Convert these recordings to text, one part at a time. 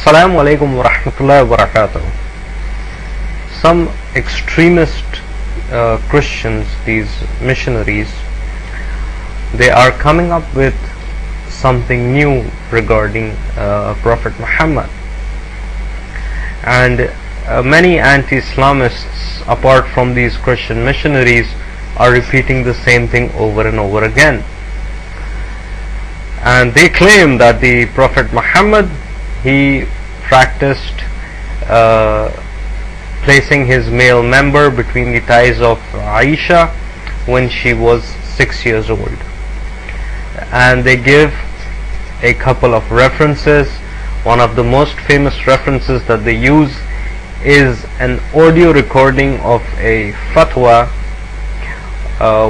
Assalamu alaikum wa rahmatullahi wa barakatuh. Some extremist Christians, these missionaries, they are coming up with something new regarding Prophet Muhammad, and many anti-Islamists apart from these Christian missionaries are repeating the same thing over and over again, and they claim that the Prophet Muhammad, he practiced placing his male member between the thighs of Aisha when she was 6 years old, and they give a couple of references. One of the most famous references that they use is an audio recording of a fatwa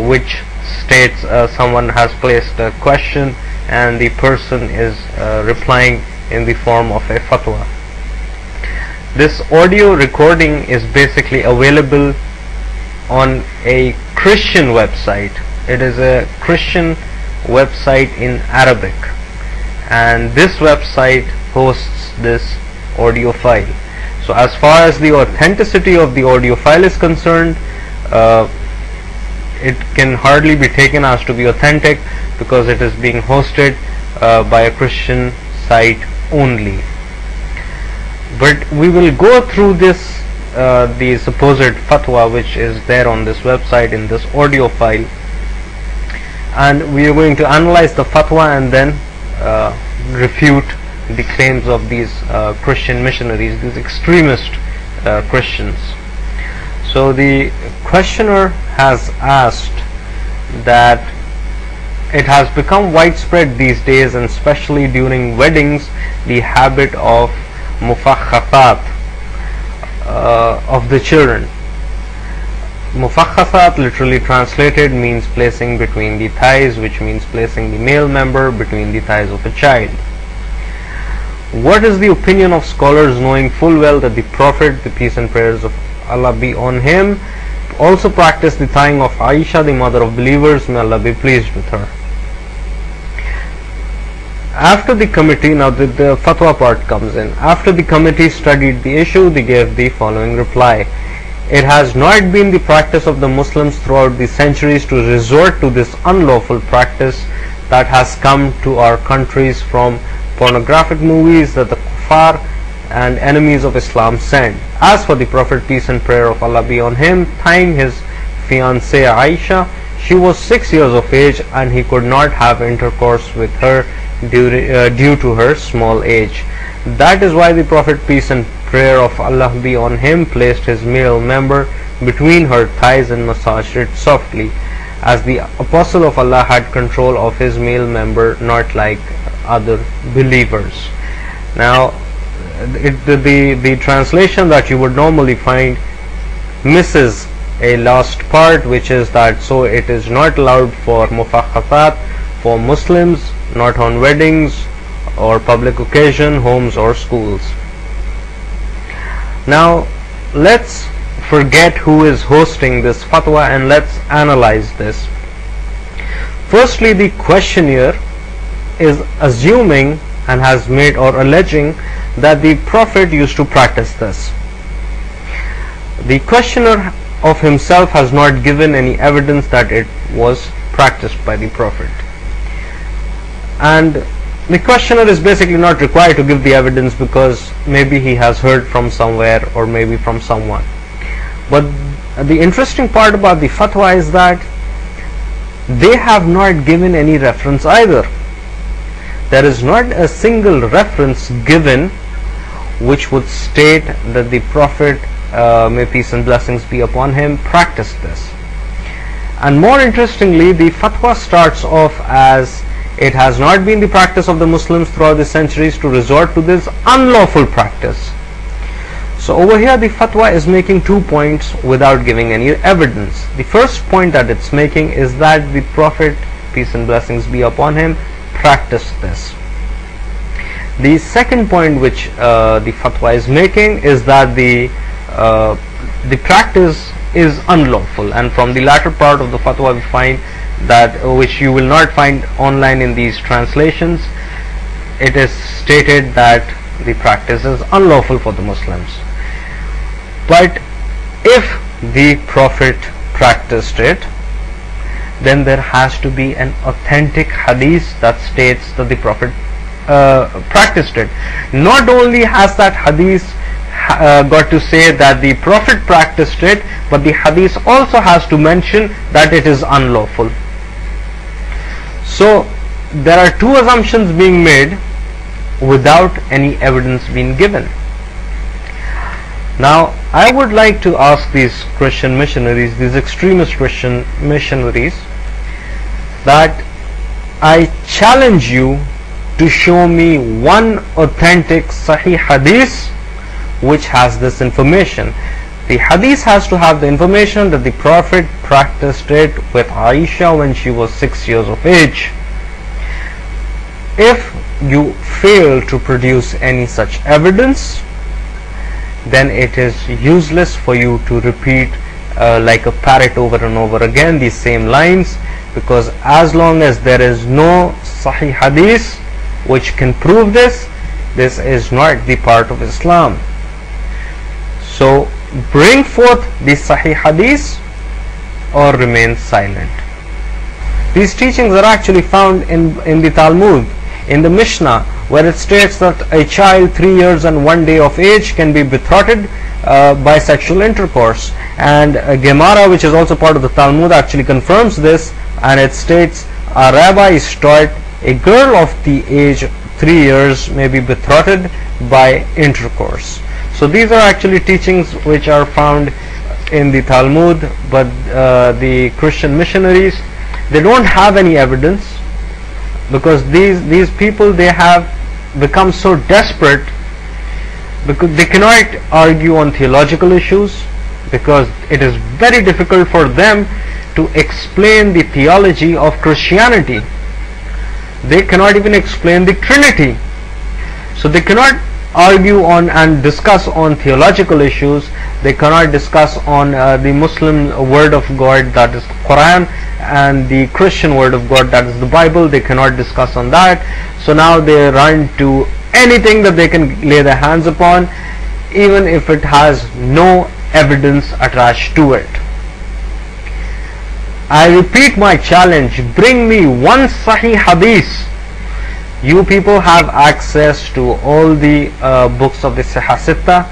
which states someone has placed a question and the person is replying in the form of a fatwa. This audio recording is basically available on a Christian website. It is a Christian website in Arabic, and this website hosts this audio file. So as far as the authenticity of the audio file is concerned, it can hardly be taken as to be authentic because it is being hosted by a Christian site only. But we will go through this the supposed fatwa which is there on this website in this audio file, and we are going to analyze the fatwa and then refute the claims of these Christian missionaries, these extremist Christians. So the questioner has asked that it has become widespread these days, and especially during weddings, the habit of mufakhafat of the children. Mufakhafat, literally translated, means placing between the thighs, which means placing the male member between the thighs of a child. What is the opinion of scholars, knowing full well that the Prophet, the peace and prayers of Allah be on him, also practiced the tying of Aisha, the mother of believers, may Allah be pleased with her? After the committee, now the fatwa part comes in. After the committee studied the issue, they gave the following reply. It has not been the practice of the Muslims throughout the centuries to resort to this unlawful practice that has come to our countries from pornographic movies that the kuffar and enemies of Islam send. As for the Prophet, peace and prayer of Allah be on him, tying his fiancée Aisha, she was 6 years of age and he could not have intercourse with her due to her small age. That is why the Prophet, peace and prayer of Allah be on him, placed his male member between her thighs and massaged it softly, as the Apostle of Allah had control of his male member, not like other believers. Now the translation that you would normally find misses a last part, which is that so it is not allowed for mufakhafat for Muslims, not on weddings or public occasion, homes or schools. Now let's forget who is hosting this fatwa and let's analyze this. Firstly, the questioner is assuming and has made or alleging that the Prophet used to practice this. The questioner of himself has not given any evidence that it was practiced by the Prophet, and the questioner is basically not required to give the evidence because maybe he has heard from somewhere or maybe from someone. But the interesting part about the fatwa is that they have not given any reference either. There is not a single reference given which would state that the Prophet, may peace and blessings be upon him, practiced this. And more interestingly, the fatwa starts off as it has not been the practice of the Muslims throughout the centuries to resort to this unlawful practice. So over here the fatwa is making 2 points without giving any evidence. The first point that it's making is that the Prophet, peace and blessings be upon him, practiced this. The second point which the fatwa is making is that the practice is unlawful, and from the latter part of the fatwa we find that, which you will not find online in these translations, it is stated that the practice is unlawful for the Muslims. But if the Prophet practiced it, then there has to be an authentic hadith that states that the Prophet practiced it. Not only has that hadith got to say that the Prophet practiced it, but the hadith also has to mention that it is unlawful. So there are two assumptions being made without any evidence being given. Now I would like to ask these Christian missionaries, these extremist Christian missionaries, that I challenge you to show me one authentic Sahih hadith which has this information. The hadith has to have the information that the Prophet practiced it with Aisha when she was 6 years of age. If you fail to produce any such evidence, then it is useless for you to repeat like a parrot over and over again these same lines, because as long as there is no Sahih hadith which can prove this, this is not the part of Islam. So bring forth the Sahih hadith or remain silent. These teachings are actually found in the Talmud, in the Mishnah, where it states that a child 3 years and 1 day of age can be betrothed by sexual intercourse. And Gemara, which is also part of the Talmud, actually confirms this, and it states a rabbi is taught a girl of the age 3 years may be betrothed by intercourse. So these are actually teachings which are found in the Talmud, but the Christian missionaries, they don't have any evidence, because these people, they have become so desperate because they cannot argue on theological issues, because it is very difficult for them to explain the theology of Christianity. They cannot even explain the Trinity. So they cannot argue on and discuss on theological issues. They cannot discuss on the Muslim word of God, that is the Quran, and the Christian word of God, that is the Bible. They cannot discuss on that. So now they run to anything that they can lay their hands upon, even if it has no evidence attached to it. I repeat my challenge, bring me one Sahih hadith. You people have access to all the books of the Sahih Sitta.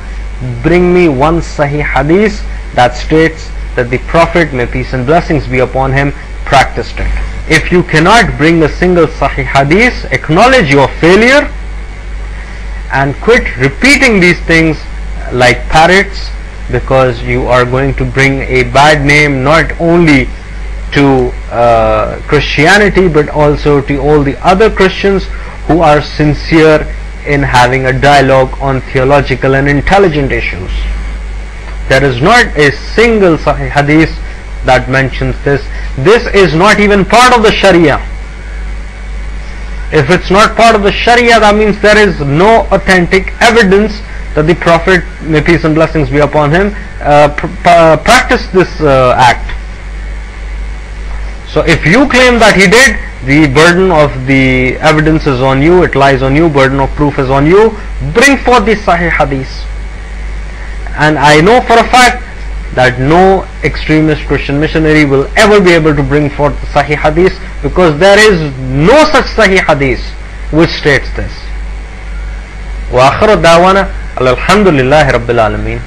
Bring me one Sahih hadith that states that the Prophet, may peace and blessings be upon him, practiced it. If you cannot bring a single Sahih hadith, acknowledge your failure and quit repeating these things like parrots, because you are going to bring a bad name not only to Christianity but also to all the other Christians who are sincere in having a dialogue on theological and intelligent issues. There is not a single Sahih hadith that mentions this. This is not even part of the Sharia. If it's not part of the Sharia, that means there is no authentic evidence that the Prophet, may peace and blessings be upon him, practiced this act. So if you claim that he did, the burden of the evidence is on you, it lies on you, burden of proof is on you. Bring forth the Sahih hadith. And I know for a fact that no extremist Christian missionary will ever be able to bring forth the Sahih hadith, because there is no such Sahih hadith which states this. Wa akhiru da'wana alhamdulillahi rabbil alameen.